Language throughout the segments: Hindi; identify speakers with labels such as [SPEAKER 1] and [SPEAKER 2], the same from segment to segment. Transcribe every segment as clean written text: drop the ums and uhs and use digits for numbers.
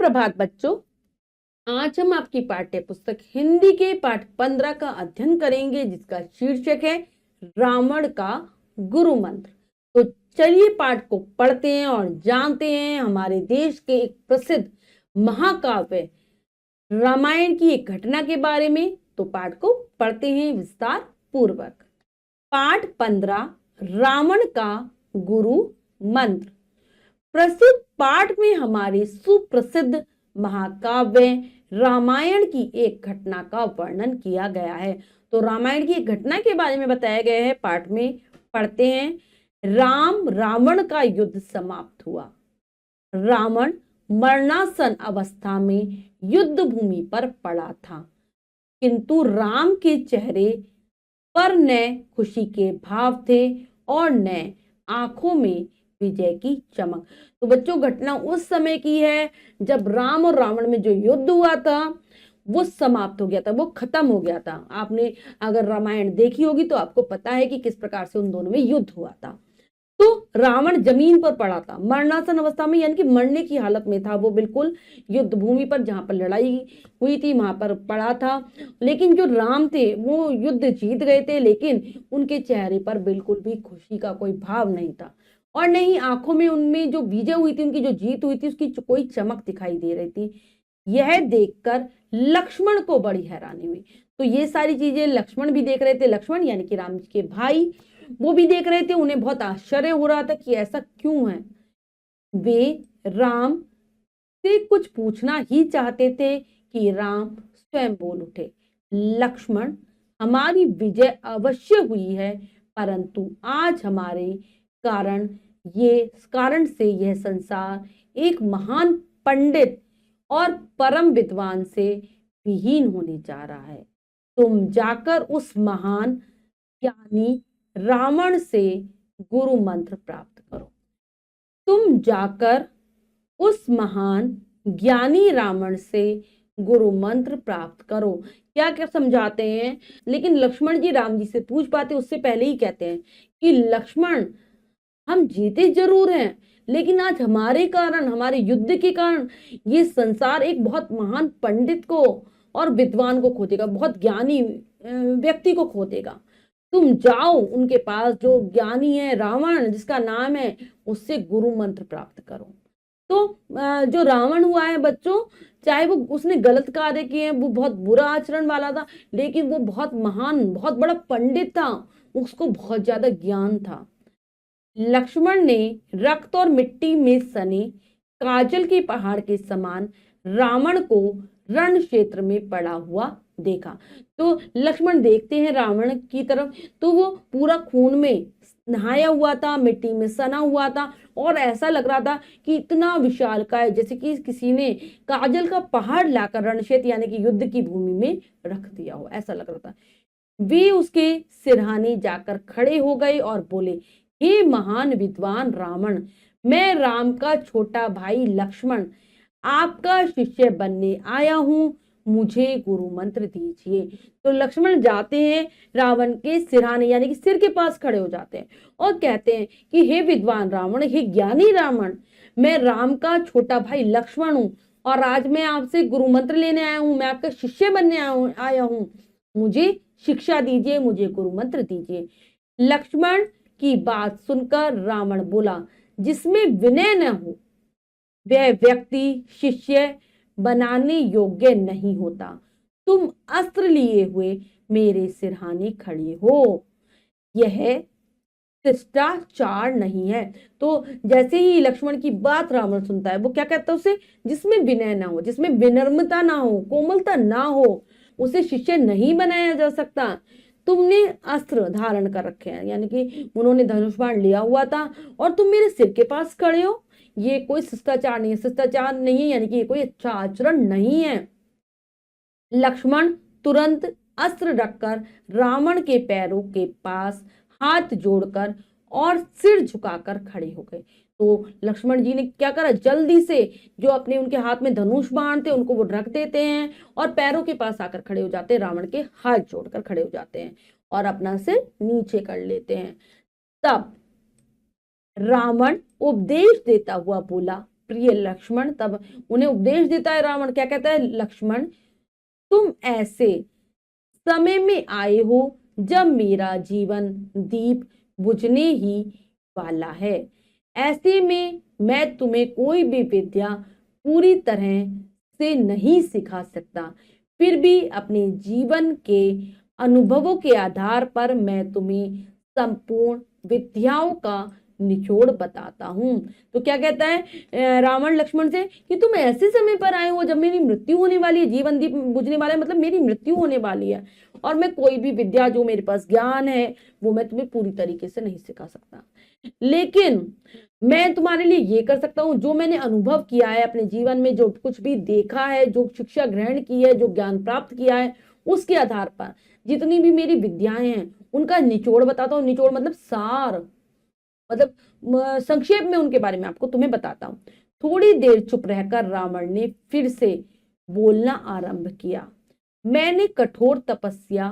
[SPEAKER 1] सुप्रभात बच्चों। आज हम आपकी पाठ्य पुस्तक हिंदी के पाठ 15 का अध्ययन करेंगे, जिसका शीर्षक है रावण का गुरु मंत्र। तो चलिए पाठ को पढ़ते हैं और जानते हैं हमारे देश के एक प्रसिद्ध महाकाव्य रामायण की एक घटना के बारे में। तो पाठ को पढ़ते हैं विस्तार पूर्वक। पाठ 15 रावण का गुरु मंत्र। प्रस्तुत पाठ में हमारे सुप्रसिद्ध महाकाव्य रामायण की एक घटना का वर्णन किया गया है। तो रामायण की एक घटना के बारे में बताया गया है। पाठ में पढ़ते हैं। राम रावण का युद्ध समाप्त हुआ। रावण मरणासन अवस्था में युद्ध भूमि पर पड़ा था, किंतु राम के चेहरे पर न खुशी के भाव थे और न आंखों में विजय की चमक। तो बच्चों, घटना उस समय की है जब राम और रावण में जो युद्ध हुआ था वो समाप्त हो गया था, वो खत्म हो गया था। आपने अगर रामायण देखी होगी तो आपको पता है कि किस प्रकार से उन दोनों में युद्ध हुआ था। तो रावण जमीन पर पड़ा था, मरणासन अवस्था में, यानी कि मरने की हालत में था। वो बिल्कुल युद्ध भूमि पर जहां पर लड़ाई हुई थी वहां पर पड़ा था। लेकिन जो राम थे वो युद्ध जीत गए थे, लेकिन उनके चेहरे पर बिल्कुल भी खुशी का कोई भाव नहीं था और नहीं आंखों में उनमें जो विजय हुई थी, उनकी जो जीत हुई थी, उसकी कोई चमक दिखाई दे रही थी। यह देखकर लक्ष्मण को बड़ी हैरानी हुई। तो ये सारी चीजें लक्ष्मण भी देख रहे थे। लक्ष्मण यानी कि राम जी के भाई, वो भी देख रहे थे। उन्हें बहुत आश्चर्य हो रहा था कि ऐसा क्यों है। वे राम से कुछ पूछना ही चाहते थे कि राम स्वयं बोल उठे, लक्ष्मण, हमारी विजय अवश्य हुई है, परंतु आज हमारे कारण से यह संसार एक महान पंडित और परम विद्वान से विहीन होने जा रहा है। तुम जाकर उस महान ज्ञानी रावण से गुरु मंत्र प्राप्त करो। तुम जाकर उस महान ज्ञानी रावण से गुरु मंत्र प्राप्त करो। क्या क्या समझाते हैं, लेकिन लक्ष्मण जी राम जी से पूछ पाते उससे पहले ही कहते हैं कि लक्ष्मण, हम जीते जरूर हैं, लेकिन आज हमारे कारण, हमारे युद्ध के कारण ये संसार एक बहुत महान पंडित को और विद्वान को खो देगा, बहुत ज्ञानी व्यक्ति को खो देगा। तुम जाओ उनके पास, जो ज्ञानी है रावण जिसका नाम है, उससे गुरु मंत्र प्राप्त करो। तो जो रावण हुआ है बच्चों, चाहे वो उसने गलत कार्य किए हैं, वो बहुत बुरा आचरण वाला था, लेकिन वो बहुत महान, बहुत बड़ा पंडित था, उसको बहुत ज्यादा ज्ञान था। लक्ष्मण ने रक्त और मिट्टी में सने काजल के पहाड़ के समान रावण को रण क्षेत्र में पड़ा हुआ देखा। तो लक्ष्मण देखते हैं रावण की तरफ, तो वो पूरा खून में नहाया हुआ था, मिट्टी में सना हुआ था और ऐसा लग रहा था कि इतना विशालकाय, जैसे कि किसी ने काजल का पहाड़ लाकर रण क्षेत्र यानी कि युद्ध की भूमि में रख दिया हो, ऐसा लग रहा था। वे उसके सिरहाने जाकर खड़े हो गए और बोले, हे महान विद्वान रावण, मैं राम का छोटा भाई लक्ष्मण आपका शिष्य बनने आया हूं, मुझे गुरु मंत्र दीजिए। तो लक्ष्मण जाते हैं रावण के सिरहाने यानी कि सिर के पास खड़े हो जाते हैं और कहते हैं कि हे विद्वान रावण, हे ज्ञानी रावण, मैं राम का छोटा भाई लक्ष्मण हूं और आज मैं आपसे गुरु मंत्र लेने आया हूं, मैं आपका शिष्य बनने आया हूं, मुझे शिक्षा दीजिए, मुझे गुरु मंत्र दीजिए। लक्ष्मण की बात सुनकर रावण बोला, जिसमें विनय न हो वह व्यक्ति शिष्य बनाने योग्य नहीं होता। तुम अस्त्र लिए हुए मेरे सिरहाने खड़े हो, यह शिष्टाचार नहीं है। तो जैसे ही लक्ष्मण की बात रावण सुनता है, वो क्या कहता है उसे, जिसमें विनय ना हो, जिसमें विनम्रता ना हो, कोमलता ना हो, उसे शिष्य नहीं बनाया जा सकता। तुमने अस्त्र धारण कर रखे हैं, यानी कि उन्होंने धनुष बाण लिया हुआ था और तुम मेरे सिर के पास खड़े हो, ये कोई शिष्टाचार नहीं है, शिष्टाचार नहीं है, यानी कि ये कोई अच्छा आचरण नहीं है। लक्ष्मण तुरंत अस्त्र रखकर रावण के पैरों के पास हाथ जोड़कर और सिर झुकाकर खड़े हो गए। तो लक्ष्मण जी ने क्या करा, जल्दी से जो अपने उनके हाथ में धनुष बाण थे उनको वो रख देते हैं और पैरों के पास आकर खड़े हो जाते हैं, रावण के हाथ जोड़कर खड़े हो जाते हैं और अपना सिर नीचे कर लेते हैं। तब रावण उपदेश देता हुआ बोला, प्रिय लक्ष्मण, तब उन्हें उपदेश देता है रावण। क्या कहता है? लक्ष्मण, तुम ऐसे समय में आए हो जब मेरा जीवन दीप बुझने ही वाला है। ऐसे में मैं तुम्हें कोई भी विद्या पूरी तरह से नहीं सिखा सकता, फिर भी अपने जीवन के अनुभवों के आधार पर मैं तुम्हें संपूर्ण विद्याओं का निचोड़ बताता हूं। तो क्या कहता है रावण लक्ष्मण से कि तुम ऐसे समय पर आए हो जब मेरी मृत्यु होने वाली है, जीवन दीप बुझने वाला है, मतलब मेरी मृत्यु होने वाली है, और मैं कोई भी विद्या, जो मेरे पास ज्ञान है, वो मैं तुम्हें पूरी तरीके से नहीं सिखा सकता, लेकिन मैं तुम्हारे लिए ये कर सकता हूं, जो मैंने अनुभव किया है अपने जीवन में, जो कुछ भी देखा है, जो शिक्षा ग्रहण की है, जो ज्ञान प्राप्त किया है, उसके आधार पर जितनी भी मेरी विद्याएं हैं उनका निचोड़ बताता हूँ। निचोड़ मतलब सार, मतलब संक्षेप में उनके बारे में आपको तुम्हें बताता हूं। थोड़ी देर चुप रहकर रावण ने फिर से बोलना आरंभ किया। मैंने कठोर तपस्या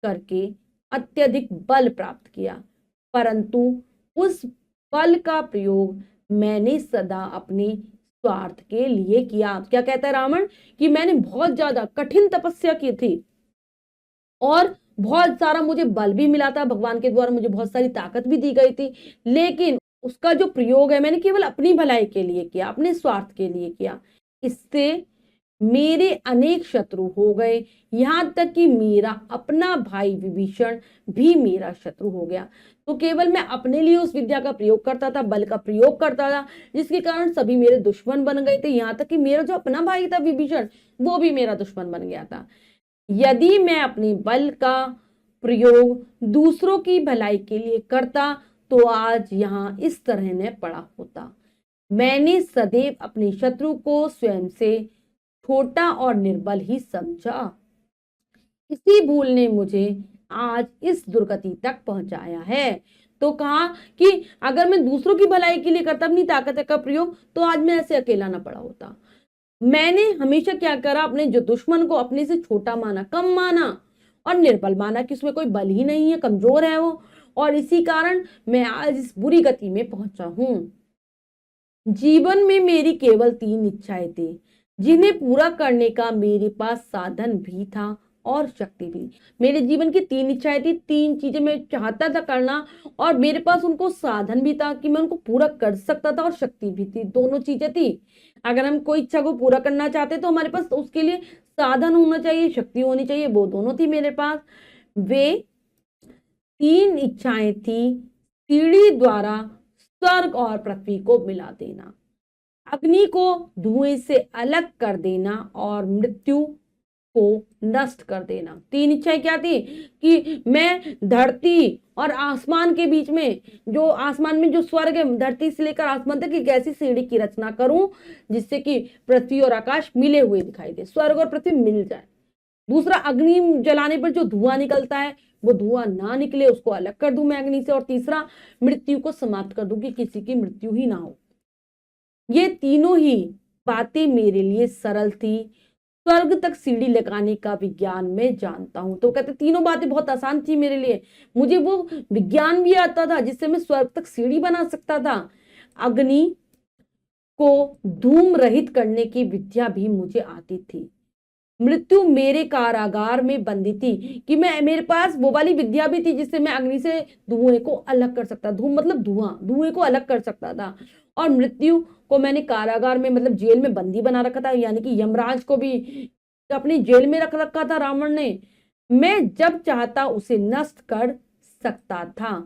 [SPEAKER 1] करके अत्यधिक बल प्राप्त किया, परंतु उस बल का प्रयोग मैंने सदा अपने स्वार्थ के लिए किया। क्या कहता है रावण कि मैंने बहुत ज्यादा कठिन तपस्या की थी और बहुत सारा मुझे बल भी मिला था, भगवान के द्वारा मुझे बहुत सारी ताकत भी दी गई थी, लेकिन उसका जो प्रयोग है मैंने केवल अपनी भलाई के लिए किया, अपने स्वार्थ के लिए किया। इससे मेरे अनेक शत्रु हो गए, यहां तक कि मेरा अपना भाई विभीषण भी मेरा शत्रु हो गया। तो केवल मैं अपने लिए उस विद्या का प्रयोग करता था, बल का प्रयोग करता था, जिसके कारण सभी मेरे दुश्मन बन गए थे, यहां तक कि मेरा जो अपना भाई था विभीषण, वो भी मेरा दुश्मन बन गया था। यदि मैं अपने बल का प्रयोग दूसरों की भलाई के लिए करता तो आज यहां इस तरह ने पड़ा होता। मैंने सदैव अपने शत्रु को स्वयं से छोटा और निर्बल ही समझा। इसी भूल ने मुझे आज इस दुर्गति तक पहुंचाया है। तो कहा कि अगर मैं दूसरों की भलाई के लिए करता अपनी ताकत का प्रयोग तो आज मैं ऐसे अकेला ना पड़ा होता। मैंने हमेशा क्या करा, अपने जो दुश्मन को अपने से छोटा माना, कम माना और निर्बल माना कि उसमें कोई बल ही नहीं है, कमजोर है वो, और इसी कारण मैं आज इस बुरी गति में पहुंचा हूं। जीवन में मेरी केवल 3 इच्छाएं थी, जिन्हें पूरा करने का मेरे पास साधन भी था और शक्ति भी। मेरे जीवन की 3 इच्छाएं थी, 3 चीजें मैं चाहता था करना, और मेरे पास उनको साधन भी था कि मैं उनको पूरा कर सकता था, और शक्ति भी थी। दोनों चीजें थी। अगर हम कोई इच्छा को पूरा करना चाहते तो हमारे पास उसके लिए साधन होना चाहिए, शक्ति होनी चाहिए, वो दोनों थी मेरे पास। वे 3 इच्छाएं थी, सीढ़ी द्वारा स्वर्ग और पृथ्वी को मिला देना, अग्नि को धुएं से अलग कर देना और मृत्यु को नष्ट कर देना। 3 इच्छाएं क्या थी कि मैं धरती और आसमान के बीच में, जो आसमान में जो स्वर्ग है, धरती से लेकर आसमान तक एक ऐसी सीढ़ी की रचना करूं जिससे कि पृथ्वी और आकाश मिले हुए दिखाई दे, स्वर्ग और पृथ्वी मिल जाए। दूसरा, अग्नि जलाने पर जो धुआं निकलता है वो धुआं ना निकले, उसको अलग कर दूं मैं अग्नि से। और तीसरा, मृत्यु को समाप्त कर दूं कि किसी की मृत्यु ही ना हो। ये तीनों ही बातें मेरे लिए सरल थी। स्वर्ग तक सीढ़ी लगाने का विज्ञान मैं जानता हूं। तो कहते तीनों बातें बहुत आसान थी मेरे लिए, मुझे वो विज्ञान भी आता था जिससे मैं स्वर्ग तक सीढ़ी बना सकता था। अग्नि को धूम रहित करने की विद्या भी मुझे आती थी। मृत्यु मेरे कारागार में बंदी थी कि मैं, मेरे पास वो वाली विद्या भी थी जिससे मैं अग्नि से धुएं को अलग कर सकता, धूम मतलब धुआं, धुएं को अलग कर सकता था। और मृत्यु को मैंने कारागार में, मतलब जेल में बंदी बना रखा था, यानी कि यमराज को भी अपनी जेल में रख रखा था रावण ने। मैं जब चाहता उसे नष्ट कर सकता था,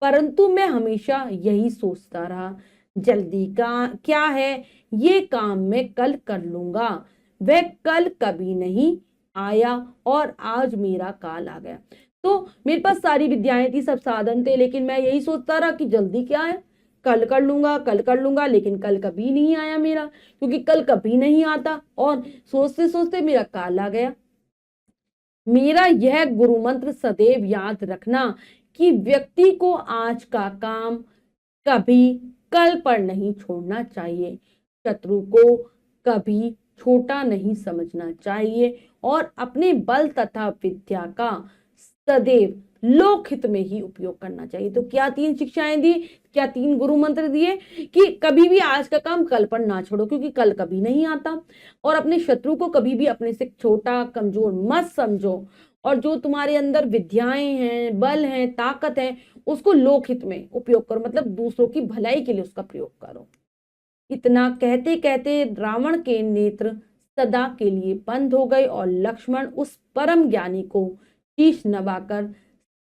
[SPEAKER 1] परंतु मैं हमेशा यही सोचता रहा, जल्दी का क्या है, ये काम मैं कल कर लूंगा। वह कल कभी नहीं आया और आज मेरा काल आ गया। तो मेरे पास सारी विद्याएं थी, सब साधन थे, लेकिन मैं यही सोचता रहा कि जल्दी क्या है, कल कर लूंगा, कल कर लूंगा, लेकिन कल कभी नहीं आया मेरा, क्योंकि कल कभी नहीं आता, और सोचते सोचते मेरा काल आ गया। मेरा यह गुरु मंत्र सदैव याद रखना कि व्यक्ति को आज का काम कभी कल पर नहीं छोड़ना चाहिए, शत्रु को कभी छोटा नहीं समझना चाहिए, और अपने बल तथा विद्या का सदैव लोकहित में ही उपयोग करना चाहिए। तो क्या 3 शिक्षाएं दी, क्या 3 गुरु मंत्र दिए कि कभी भी आज का काम कल पर ना छोड़ो, क्योंकि कल कभी नहीं आता। और अपने शत्रु को कभी भी अपने से छोटा कमजोर मत समझो, और जो तुम्हारे अंदर विद्याएं हैं, बल है, ताकत है, उसको लोकहित में उपयोग करो, मतलब दूसरों की भलाई के लिए उसका प्रयोग करो। इतना कहते कहते रावण के नेत्र सदा के लिए बंद हो गए और लक्ष्मण उस परम ज्ञानी को शीश नवाकर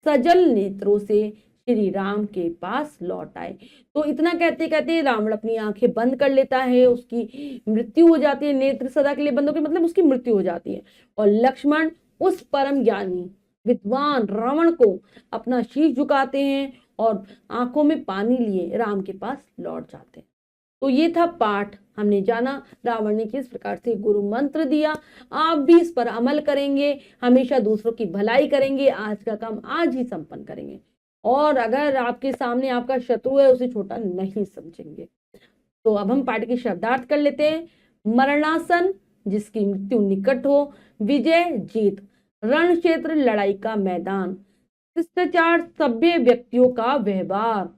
[SPEAKER 1] सजल नेत्रों से श्री राम के पास लौट आए। तो इतना कहते कहते रावण अपनी आंखें बंद कर लेता है, उसकी मृत्यु हो जाती है, नेत्र सदा के लिए बंद हो गए मतलब उसकी मृत्यु हो जाती है। और लक्ष्मण उस परम ज्ञानी विद्वान रावण को अपना शीश झुकाते हैं और आंखों में पानी लिए राम के पास लौट जाते हैं। तो ये था पाठ, हमने जाना रावण ने किस प्रकार से गुरु मंत्र दिया। आप भी इस पर अमल करेंगे, हमेशा दूसरों की भलाई करेंगे, आज का काम आज ही संपन्न करेंगे, और अगर आपके सामने आपका शत्रु है उसे छोटा नहीं समझेंगे। तो अब हम पाठ के शब्दार्थ कर लेते हैं। मरणासन, जिसकी मृत्यु निकट हो। विजय, जीत। रण क्षेत्र, लड़ाई का मैदान। शिष्टाचार, सभ्य व्यक्तियों का व्यवहार।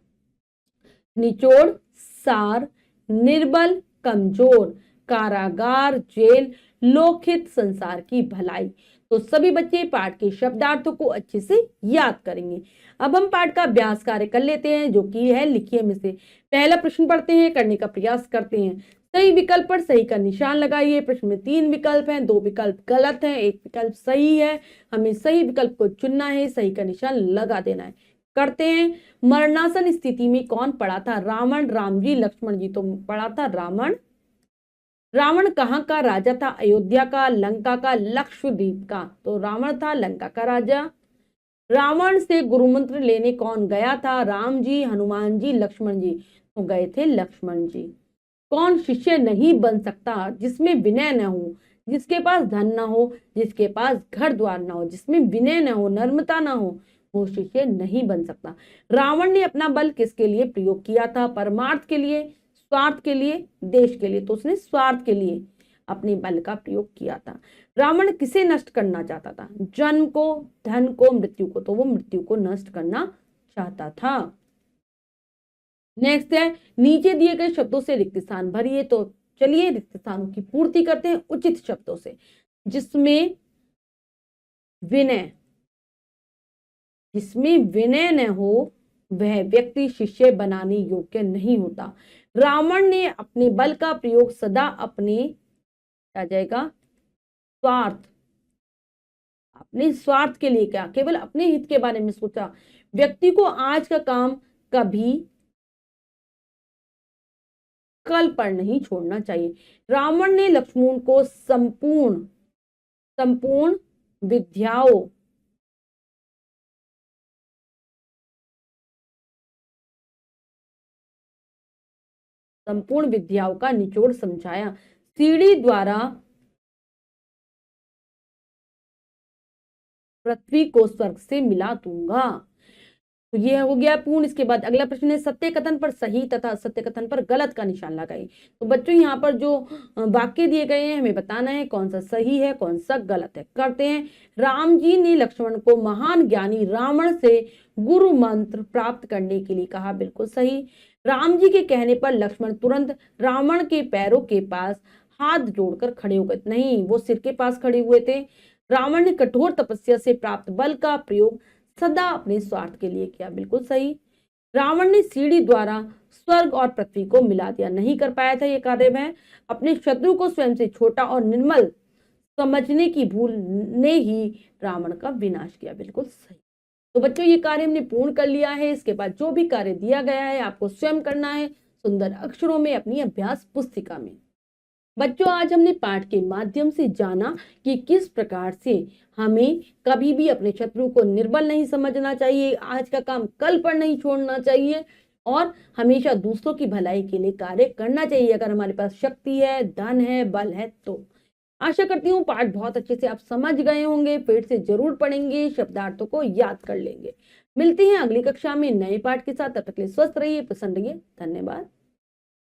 [SPEAKER 1] निचोड़, सार। निर्बल, कमजोर। कारागार, जेल। लोकहित, संसार की भलाई। तो सभी बच्चे पाठ के शब्दार्थों को अच्छे से याद करेंगे। अब हम पाठ का अभ्यास कार्य कर लेते हैं, जो कि है लिखिए में से। पहला प्रश्न पढ़ते हैं, करने का प्रयास करते हैं। सही विकल्प पर सही का निशान लगाइए। प्रश्न में 3 विकल्प हैं, 2 विकल्प गलत हैं, 1 विकल्प सही है। हमें सही विकल्प को चुनना है, सही का निशान लगा देना है। करते हैं। मरणासन स्थिति में कौन पड़ा था? रावण, राम जी, लक्ष्मण जी। तो पड़ा था रावण। रावण कहाँ का राजा था? अयोध्या का, लंका का, लक्षद्वीप का। तो रावण था लंका का राजा। रावण से गुरु मंत्र लेने कौन गया था? राम जी, हनुमान जी, लक्ष्मण जी। तो गए थे लक्ष्मण जी। कौन शिष्य नहीं बन सकता? जिसमें विनय न हो, जिसके पास धन न हो, जिसके पास घर द्वार न हो, जिसमें विनय न हो, नर्मता न हो, वो शिष्य नहीं बन सकता। रावण ने अपना बल किसके लिए प्रयोग किया था? परमार्थ के लिए, स्वार्थ के लिए, देश के लिए। तो उसने स्वार्थ के लिए अपने बल का प्रयोग किया था। रावण किसे नष्ट करना चाहता था? जन्म को, धन को, मृत्यु को। तो वो मृत्यु को नष्ट करना चाहता था। नेक्स्ट है, नीचे दिए गए शब्दों से रिक्त स्थान भरिए। तो चलिए रिक्त स्थानों की पूर्ति करते हैं उचित शब्दों से। जिसमें विनय, जिसमें विनय न हो वह व्यक्ति शिष्य बनाने योग्य नहीं होता। रावण ने अपने बल का प्रयोग सदा अपने, आ जाएगा, स्वार्थ, अपने स्वार्थ के लिए क्या, केवल अपने हित के बारे में सोचा। व्यक्ति को आज का काम कभी कल पर नहीं छोड़ना चाहिए। रावण ने लक्ष्मण को संपूर्ण संपूर्ण विद्याओं संपूर्ण विद्याओं का निचोड़ समझाया। सीढ़ी द्वारा पृथ्वी को स्वर्ग से मिला दूंगा। तो ये हो गया पूर्ण। इसके बाद अगला प्रश्न है, सत्य कथन पर सही तथा असत्य कथन पर गलत का निशान लगाइए। तो बच्चों यहाँ पर जो वाक्य दिए गए हैं हमें बताना है कौन सा सही है, कौन सा गलत है। करते हैं। राम जी ने लक्ष्मण को महान ज्ञानी रावण से गुरु मंत्र प्राप्त करने के लिए कहा। बिल्कुल सही। राम जी के कहने पर लक्ष्मण तुरंत रावण के पैरों के पास हाथ जोड़कर खड़े हो गए। नहीं, वो सिर के पास खड़े हुए थे। रावण ने कठोर तपस्या से प्राप्त बल का प्रयोग सदा अपने स्वार्थ के लिए किया। बिल्कुल सही। रावण ने सीढ़ी द्वारा स्वर्ग और पृथ्वी को मिला दिया। नहीं कर पाया था ये कार्य वह। अपने शत्रु को स्वयं से छोटा और निर्मल समझने की भूल ने ही रावण का विनाश किया। बिल्कुल सही। तो बच्चों ये कार्य हमने पूर्ण कर लिया है। इसके बाद जो भी कार्य दिया गया है आपको स्वयं करना है सुंदर अक्षरों में अपनी अभ्यास पुस्तिका में। बच्चों आज हमने पाठ के माध्यम से जाना कि किस प्रकार से हमें कभी भी अपने शत्रु को निर्बल नहीं समझना चाहिए, आज का काम कल पर नहीं छोड़ना चाहिए, और हमेशा दूसरों की भलाई के लिए कार्य करना चाहिए अगर हमारे पास शक्ति है, धन है, बल है तो। आशा करती हूँ पाठ बहुत अच्छे से आप समझ गए होंगे। फिर से जरूर पढ़ेंगे, शब्दार्थों को याद कर लेंगे। मिलते हैं अगली कक्षा में नए पाठ के साथ। तब तक के लिए स्वस्थ रहिए, प्रसन्न रहिए। धन्यवाद।